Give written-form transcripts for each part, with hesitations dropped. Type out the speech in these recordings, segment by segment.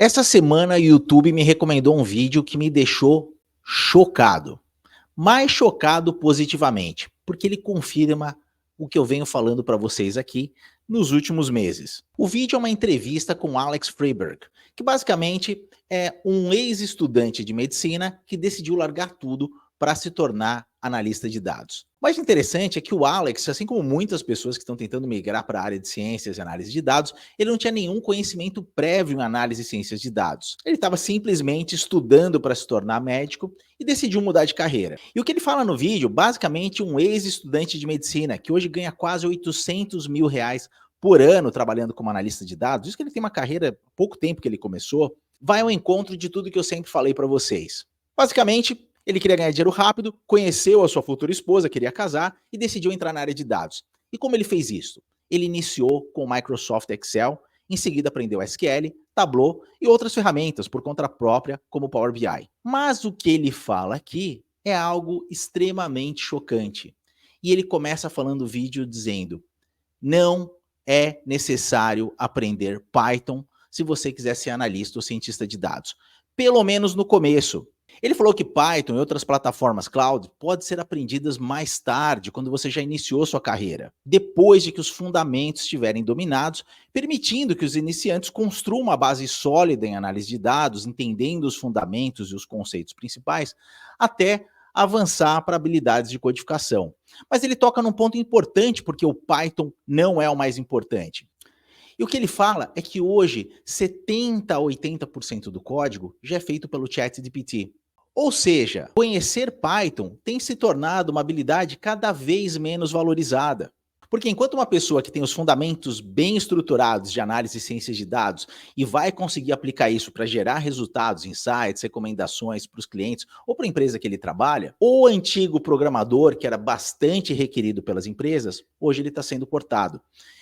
Essa semana o YouTube me recomendou um vídeo que me deixou chocado. Mais chocado positivamente, porque ele confirma o que eu venho falando para vocês aqui nos últimos meses. O vídeo é uma entrevista com Alex Freiberg, que basicamente é um ex-estudante de medicina que decidiu largar tudo para se tornar analista de dados. O mais interessante é que o Alex, assim como muitas pessoas que estão tentando migrar para a área de ciências e análise de dados, ele não tinha nenhum conhecimento prévio em análise e ciências de dados. Ele estava simplesmente estudando para se tornar médico e decidiu mudar de carreira. E o que ele fala no vídeo, basicamente um ex-estudante de medicina, que hoje ganha quase 800 mil reais por ano trabalhando como analista de dados, isso que ele tem uma carreira há pouco tempo que ele começou, vai ao encontro de tudo que eu sempre falei para vocês. Basicamente, ele queria ganhar dinheiro rápido, conheceu a sua futura esposa, queria casar e decidiu entrar na área de dados. E como ele fez isso? Ele iniciou com o Microsoft Excel, em seguida aprendeu SQL, Tableau e outras ferramentas por conta própria, como o Power BI. Mas o que ele fala aqui é algo extremamente chocante. E ele começa falando o vídeo dizendo: não é necessário aprender Python se você quiser ser analista ou cientista de dados. Pelo menos no começo. Ele falou que Python e outras plataformas cloud podem ser aprendidas mais tarde, quando você já iniciou sua carreira, depois de que os fundamentos estiverem dominados, permitindo que os iniciantes construam uma base sólida em análise de dados, entendendo os fundamentos e os conceitos principais, até avançar para habilidades de codificação. Mas ele toca num ponto importante, porque o Python não é o mais importante. E o que ele fala é que hoje 70 a 80% do código já é feito pelo ChatGPT. Ou seja, conhecer Python tem se tornado uma habilidade cada vez menos valorizada. Porque enquanto uma pessoa que tem os fundamentos bem estruturados de análise e ciências de dados e vai conseguir aplicar isso para gerar resultados, insights, recomendações para os clientes ou para a empresa que ele trabalha, o antigo programador, que era bastante requerido pelas empresas, hoje ele está sendo cortado.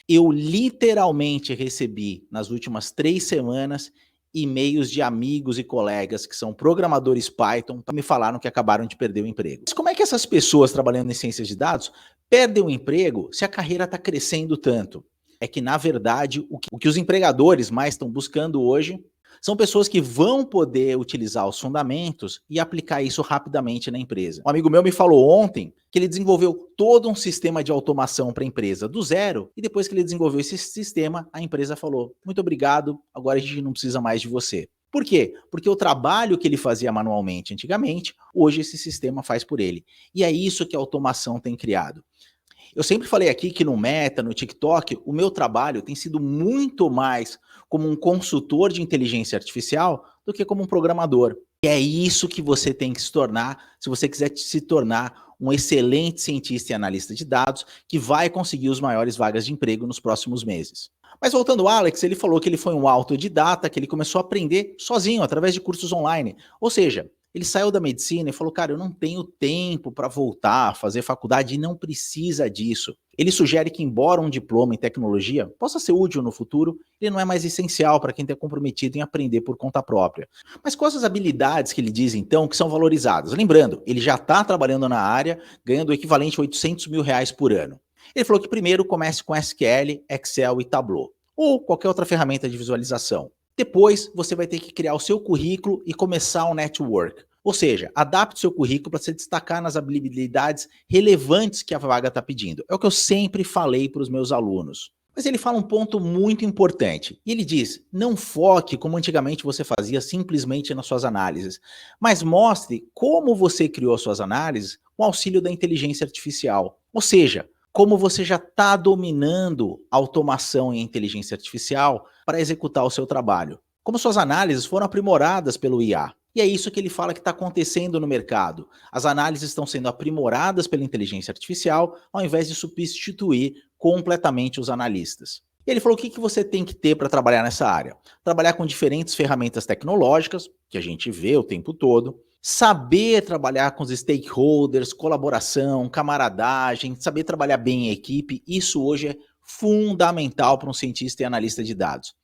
Eu literalmente recebi, nas últimas 3 semanas, e-mails de amigos e colegas que são programadores Python que me falaram que acabaram de perder o emprego. Mas como é que essas pessoas trabalhando em ciências de dados perdem o emprego se a carreira está crescendo tanto? É que, na verdade, o que os empregadores mais estão buscando hoje são pessoas que vão poder utilizar os fundamentos e aplicar isso rapidamente na empresa. Um amigo meu me falou ontem que ele desenvolveu todo um sistema de automação para a empresa do zero, e depois que ele desenvolveu esse sistema, a empresa falou: muito obrigado, agora a gente não precisa mais de você. Por quê? Porque o trabalho que ele fazia manualmente antigamente, hoje esse sistema faz por ele. E é isso que a automação tem criado. Eu sempre falei aqui que no Meta, no TikTok, o meu trabalho tem sido muito mais como um consultor de inteligência artificial do que como um programador. E é isso que você tem que se tornar, se você quiser se tornar um excelente cientista e analista de dados que vai conseguir as maiores vagas de emprego nos próximos meses. Mas voltando ao Alex, ele falou que ele foi um autodidata, que ele começou a aprender sozinho, através de cursos online. Ou seja, ele saiu da medicina e falou: cara, eu não tenho tempo para voltar a fazer faculdade e não precisa disso. Ele sugere que, embora um diploma em tecnologia possa ser útil no futuro, ele não é mais essencial para quem está comprometido em aprender por conta própria. Mas quais as habilidades que ele diz, então, que são valorizadas? Lembrando, ele já está trabalhando na área, ganhando o equivalente a 800 mil reais por ano. Ele falou que primeiro comece com SQL, Excel e Tableau, ou qualquer outra ferramenta de visualização. Depois, você vai ter que criar o seu currículo e começar um network. Ou seja, adapte o seu currículo para se destacar nas habilidades relevantes que a vaga está pedindo. É o que eu sempre falei para os meus alunos. Mas ele fala um ponto muito importante. E ele diz: não foque como antigamente você fazia simplesmente nas suas análises, mas mostre como você criou suas análises com o auxílio da inteligência artificial. Ou seja, como você já está dominando a automação e a inteligência artificial para executar o seu trabalho. Como suas análises foram aprimoradas pelo IA. E é isso que ele fala que está acontecendo no mercado. As análises estão sendo aprimoradas pela inteligência artificial, ao invés de substituir completamente os analistas. E ele falou: o que você tem que ter para trabalhar nessa área? Trabalhar com diferentes ferramentas tecnológicas, que a gente vê o tempo todo, saber trabalhar com os stakeholders, colaboração, camaradagem, saber trabalhar bem em equipe, isso hoje é fundamental para um cientista e analista de dados.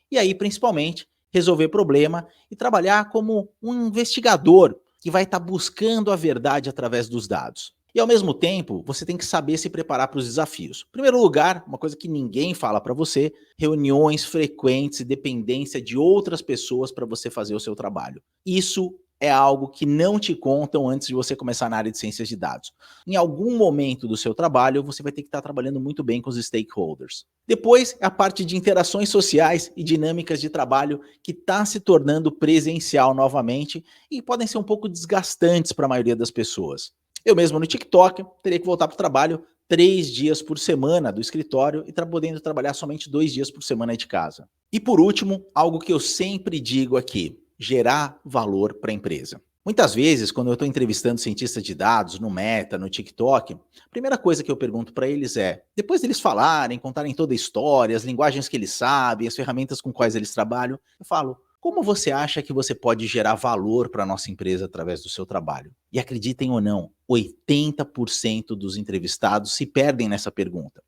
E aí, principalmente, resolver problema e trabalhar como um investigador que vai estar buscando a verdade através dos dados. E ao mesmo tempo, você tem que saber se preparar para os desafios. Em primeiro lugar, uma coisa que ninguém fala para você, reuniões frequentes e dependência de outras pessoas para você fazer o seu trabalho. Isso é algo que não te contam antes de você começar na área de ciências de dados. Em algum momento do seu trabalho, você vai ter que estar trabalhando muito bem com os stakeholders. Depois, a parte de interações sociais e dinâmicas de trabalho que está se tornando presencial novamente e podem ser um pouco desgastantes para a maioria das pessoas. Eu mesmo no TikTok teria que voltar para o trabalho 3 dias por semana do escritório e podendo trabalhar somente 2 dias por semana de casa. E por último, algo que eu sempre digo aqui, gerar valor para a empresa. Muitas vezes, quando eu estou entrevistando cientistas de dados no Meta, no TikTok, a primeira coisa que eu pergunto para eles é, depois deles falarem, contarem toda a história, as linguagens que eles sabem, as ferramentas com quais eles trabalham, eu falo, como você acha que você pode gerar valor para a nossa empresa através do seu trabalho? E acreditem ou não, 80% dos entrevistados se perdem nessa pergunta.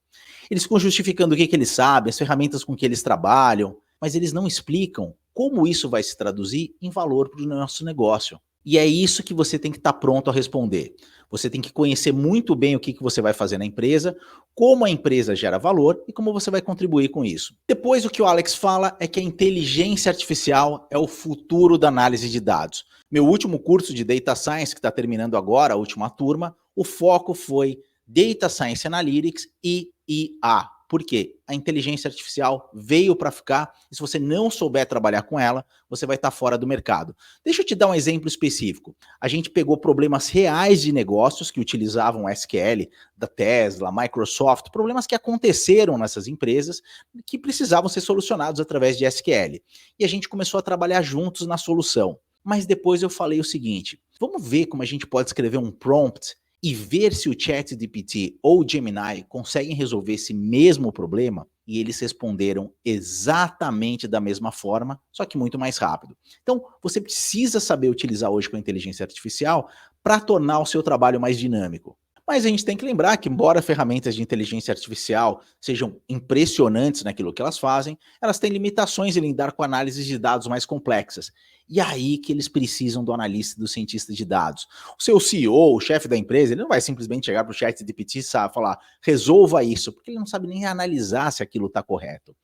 Eles ficam justificando o que eles sabem, as ferramentas com que eles trabalham, mas eles não explicam como isso vai se traduzir em valor para o nosso negócio. E é isso que você tem que estar pronto a responder. Você tem que conhecer muito bem o que você vai fazer na empresa, como a empresa gera valor e como você vai contribuir com isso. Depois, o que o Alex fala é que a inteligência artificial é o futuro da análise de dados. Meu último curso de Data Science, que está terminando agora, a última turma, o foco foi Data Science Analytics e IA. Por quê? A inteligência artificial veio para ficar e se você não souber trabalhar com ela, você vai estar fora do mercado. Deixa eu te dar um exemplo específico. A gente pegou problemas reais de negócios que utilizavam SQL da Tesla, Microsoft, problemas que aconteceram nessas empresas que precisavam ser solucionados através de SQL. E a gente começou a trabalhar juntos na solução. Mas depois eu falei o seguinte, vamos ver como a gente pode escrever um prompt e ver se o ChatGPT ou o Gemini conseguem resolver esse mesmo problema, e eles responderam exatamente da mesma forma, só que muito mais rápido. Então, você precisa saber utilizar hoje com a inteligência artificial para tornar o seu trabalho mais dinâmico. Mas a gente tem que lembrar que, embora ferramentas de inteligência artificial sejam impressionantes naquilo que elas fazem, elas têm limitações em lidar com análises de dados mais complexas. E aí que eles precisam do analista, do cientista de dados. O seu CEO, o chefe da empresa, ele não vai simplesmente chegar para o ChatGPT e falar, resolva isso, porque ele não sabe nem analisar se aquilo está correto.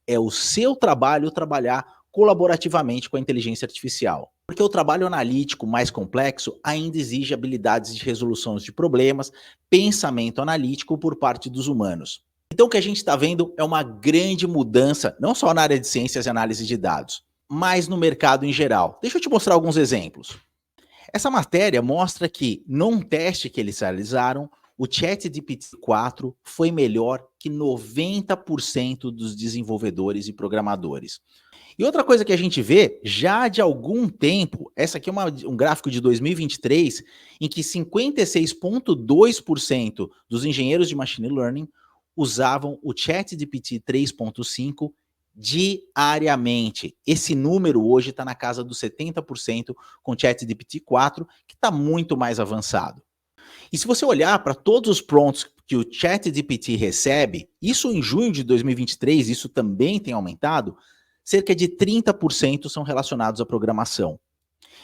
É o seu trabalho trabalhar colaborativamente com a inteligência artificial. Porque o trabalho analítico mais complexo ainda exige habilidades de resolução de problemas, pensamento analítico por parte dos humanos. Então o que a gente está vendo é uma grande mudança, não só na área de ciências e análise de dados, mas no mercado em geral. Deixa eu te mostrar alguns exemplos. Essa matéria mostra que, num teste que eles realizaram, o ChatGPT-4 foi melhor que 90% dos desenvolvedores e programadores. E outra coisa que a gente vê, já de algum tempo, essa aqui é um gráfico de 2023, em que 56,2% dos engenheiros de Machine Learning usavam o ChatGPT 3.5 diariamente. Esse número hoje está na casa dos 70% com o ChatGPT 4, que está muito mais avançado. E se você olhar para todos os prompts que o ChatGPT recebe, isso em junho de 2023, isso também tem aumentado, cerca de 30% são relacionados à programação.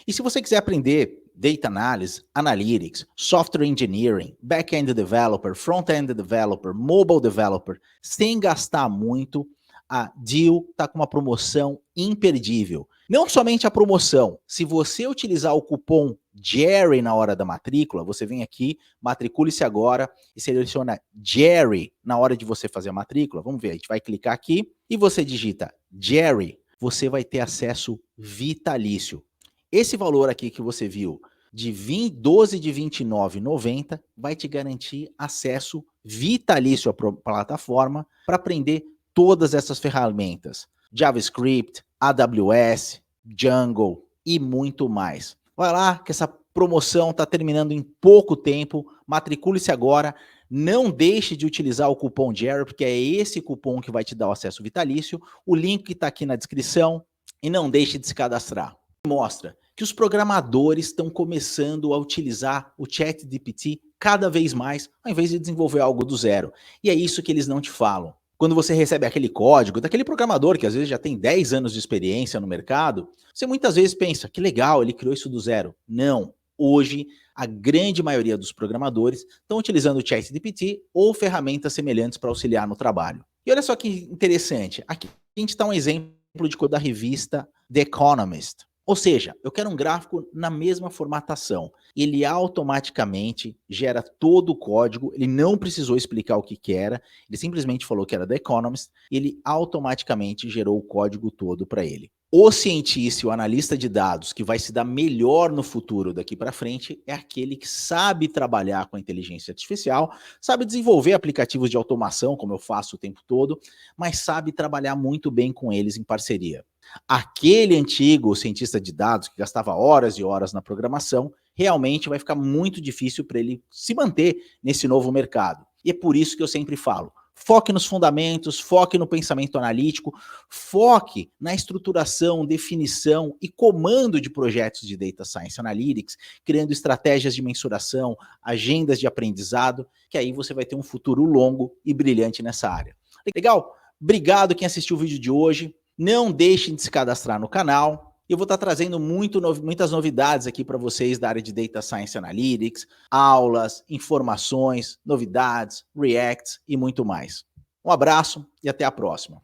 E se você quiser aprender Data Analysis, Analytics, Software Engineering, Back-end Developer, Front-end Developer, Mobile Developer, sem gastar muito, a Deal está com uma promoção imperdível. Não somente a promoção, se você utilizar o cupom Jerry na hora da matrícula, você vem aqui, matricule-se agora e seleciona Jerry na hora de você fazer a matrícula. Vamos ver, a gente vai clicar aqui e você digita Jerry, você vai ter acesso vitalício. Esse valor aqui que você viu, de 12 de R$ 29,90, vai te garantir acesso vitalício à plataforma para aprender todas essas ferramentas, JavaScript, AWS, Django e muito mais. Vai lá que essa promoção está terminando em pouco tempo, matricule-se agora, não deixe de utilizar o cupom Jerry, porque é esse cupom que vai te dar o acesso vitalício, o link está aqui na descrição e não deixe de se cadastrar. Mostra que os programadores estão começando a utilizar o ChatGPT cada vez mais, ao invés de desenvolver algo do zero. E é isso que eles não te falam. Quando você recebe aquele código daquele programador que às vezes já tem 10 anos de experiência no mercado, você muitas vezes pensa, que legal, ele criou isso do zero. Não, Hoje, a grande maioria dos programadores estão utilizando o ChatGPT ou ferramentas semelhantes para auxiliar no trabalho. E olha só que interessante, aqui a gente está um exemplo de cor da revista The Economist. Ou seja, eu quero um gráfico na mesma formatação. Ele automaticamente gera todo o código, ele não precisou explicar o que, que era, ele simplesmente falou que era The Economist, e ele automaticamente gerou o código todo para ele. O cientista e o analista de dados que vai se dar melhor no futuro daqui para frente é aquele que sabe trabalhar com a inteligência artificial, sabe desenvolver aplicativos de automação, como eu faço o tempo todo, mas sabe trabalhar muito bem com eles em parceria. Aquele antigo cientista de dados que gastava horas e horas na programação, realmente vai ficar muito difícil para ele se manter nesse novo mercado. E é por isso que eu sempre falo, foque nos fundamentos, foque no pensamento analítico, foque na estruturação, definição e comando de projetos de Data Science Analytics, criando estratégias de mensuração, agendas de aprendizado, que aí você vai ter um futuro longo e brilhante nessa área. Legal? Obrigado quem assistiu o vídeo de hoje. Não deixem de se cadastrar no canal. Eu vou estar trazendo muitas novidades aqui para vocês da área de Data Science Analytics, aulas, informações, novidades, reacts e muito mais. Um abraço e até a próxima.